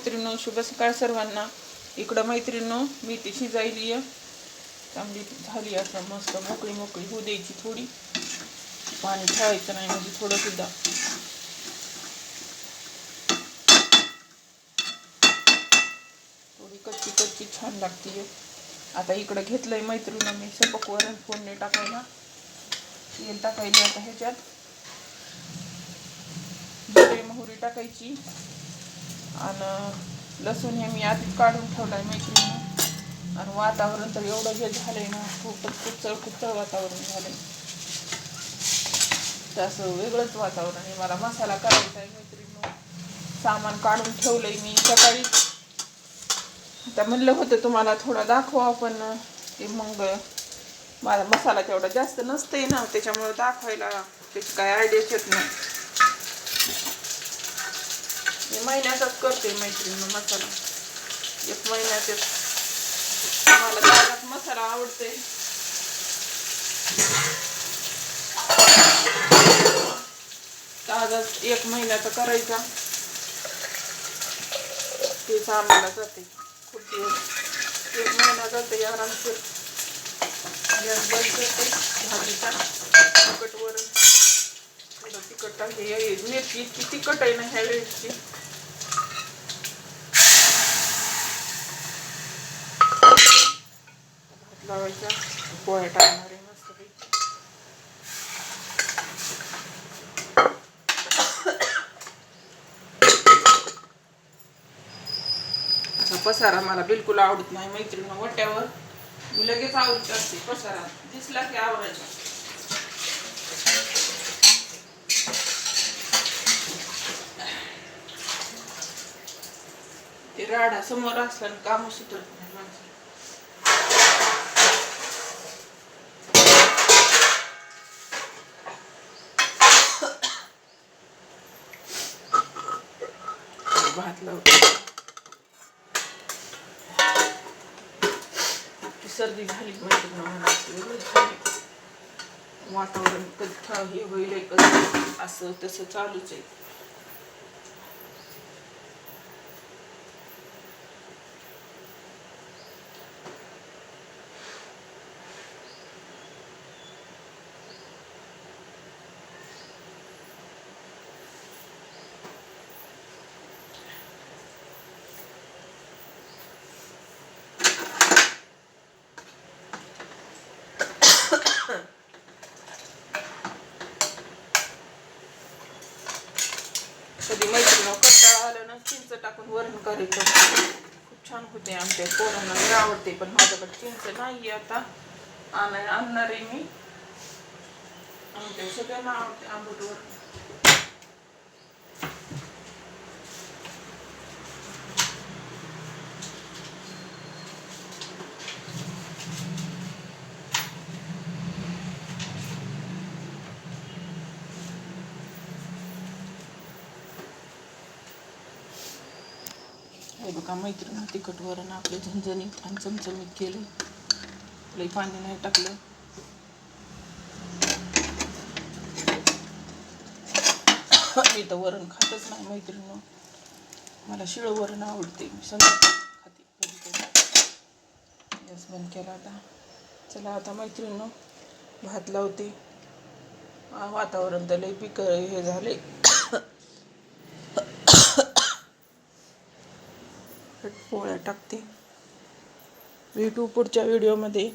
मैत्रिणींनो, शुभ सकाळ सर्वांना. इकडं मैत्रिणींनो मेथी शिजायली आहे, चांगली झाली. असं मस्त मोकळी मोकळी होऊ द्यायची. थोडी पाणी ठेवायचं नाही, म्हणजे थोडं सुद्धा. थोडी कच्ची कच्ची छान लागते. आता इकडं घेतलंय मैत्रिणींनो मी सपक वरण फोडणी टाकायला. तेल टाकायची आता ह्याच्यात, जिरे मोहरी टाकायची आणि लसूण हे मी आधीच काढून ठेवलाय मैत्रिणींनो. आणि वातावरण तर एवढं हे झालंय ना, खूपच कुचळ वातावरण झालंय. असं वेगळंच वातावरण आहे. मला मसाला करायचा आहे मैत्रिणींनो, सामान काढून ठेवलंय मी सकाळी. आता म्हणलं होतं तुम्हाला थोडा दाखवा, पण ते मग माझा मसाला तेवढा जास्त नसतंय ना, त्याच्यामुळे दाखवायला त्याची काय आयडियाच येत नाही. मी महिन्याचाच करते मैत्रिणींनो मसाला, 1 महिन्यातच. मला ताजाच मसाला आवडते. ताजा 1 महिन्याचा करायचा, तेच आम्हाला जाते. खूप दिवस 1 महिना जाते आरामशीर. गॅस बंद करते. भाजीचा तिखट वरण, थोडं तिखट टाकते. मिरची इतकी तिखट आहे ना ह्या वेळेसची. भात लावायचा, पोळ्या टाकणार आहे मस्तपैकी. असा पसारा मला बिलकुल आवडत नाही मैत्रिणी. वट्यावर मी लगेच आवडत असते, पसारा दिसला की आवडायचा. ते राडा समोर असताना काम सुटत नाही माणसाला. भात लावते. सर्दी झाली मैत्रिणी मला, वेगळंच झाली. वातावरण कधी हे होईल, कधी असं तसं चालूच आहे. कधी मैत्रिणी कंटाळा आलं ना, चिंच टाकून वरण करायचं, खूप छान होते. आमच्या पोरांना लय आवडते, पण माझ्याकडे चिंच नाही आता. आणणार आहे मी. आमच्या सगळ्यांना आवडते आंबट वरण. हे बघा मैत्रिणी, तिखट वरण आपले झणझणीत आणि चमचमीत केले. लई पाणी नाही टाकलं. मी तर वरण खातच नाही मैत्रिणी, मला शिळं वरण आवडते. मी संध्याकाळी खाते कधी. गॅस बंद केला आता. चला आता मैत्रिणी भात लावते. वातावरण तर लई हे झाले. पोळ्या टाकते. भेटू पुढच्या व्हिडिओमध्ये.